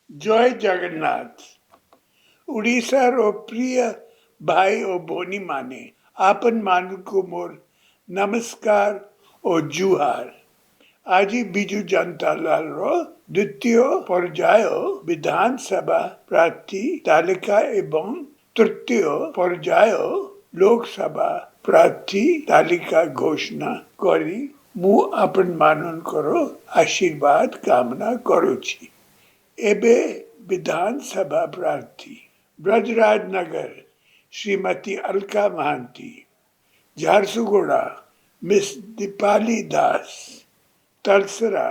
जय जगन्नाथ। उड़ीसा रो प्रिय भाई और भोनी माने आपन मानु को मोर नमस्कार और जुहार। आज बिजू जनता लाल रो द्वितीय पर्याय विधानसभा प्रार्थी तालिका एवं तृतीय पर्याय लोकसभा प्रार्थी तालिका घोषणा करी मु अपन मानकर आशीर्वाद कामना करुछि। एबे विधानसभा प्रार्थी ब्रजराज नगर श्रीमती अलका महांती, झारसुगुड़ा मिस दीपाली दास, तलसरा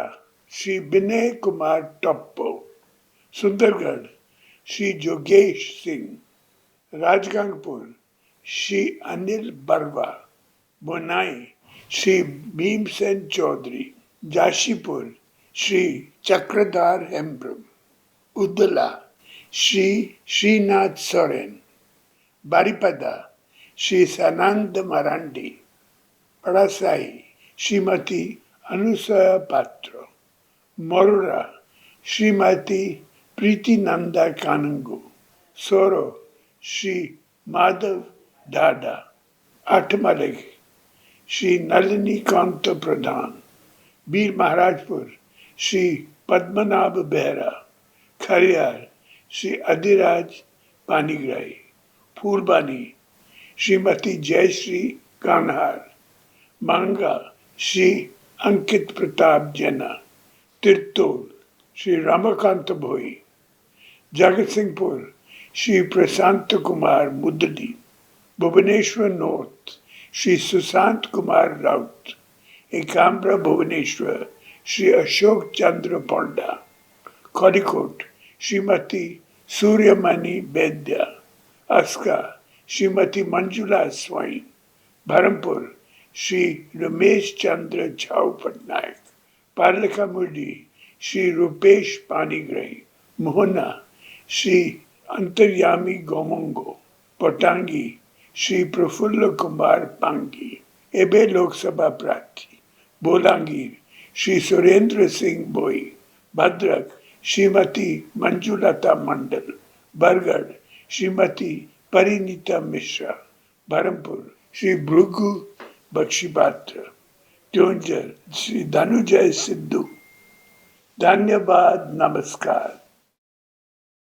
श्री विनय कुमार टप्पो, सुंदरगढ़ श्री जोगेश सिंह, राजगंगपुर श्री अनिल बरवा, बोनाई श्री भीमसेन चौधरी, जाशीपुर श्री चक्रधार हेम्ब्रम, उदला श्री श्रीनाथ सोरेन, बारीपदा श्री सनंद मरांडी, पड़ासाई श्रीमती अनुसया पात्र, मरुरा श्रीमती प्रीति नंदा कानंगू, सोरो श्री माधव डाडा, आठमले श्री नलिनी कांत प्रधान, वीर महाराजपुर श्री पद्मनाभ बेहरा, खरियार श्री अधिराज पानीग्राही, फूलबानी श्रीमती जयश्री कान्हार, मांगा श्री अंकित प्रताप जेना, तिरतोल श्री रमाकांत भोई, जगत सिंहपुर श्री प्रशांत कुमार मुदली, भुवनेश्वर नॉर्थ श्री सुशांत कुमार राउत, एकाम्र भुवनेश्वर श्री अशोक चंद्र पंडा, खड़ीकोट श्रीमती सूर्यमणि वैद्य, अस्का श्रीमती मंजुला स्वाइन, भरमपुर श्री रमेश चंद्र झाऊ पटनायक, पार्लिकामुडी श्री रूपेश पानीग्राही, मोहना श्री अंतर्यामी गोमंगो, पटांगी श्री प्रफुल्ल कुमार पांगी। एबे लोकसभा प्रार्थी बोलांगीर श्री सुरेंद्र सिंह बोई, भद्रक श्रीमती मंजुलता मंडल, बरगढ़ श्रीमती परिणीता मिश्रा, बरमपुर श्री भृगु बख्शीपात्र, त्योंजर श्री धनुजय सिद्धू। धन्यवाद, नमस्कार।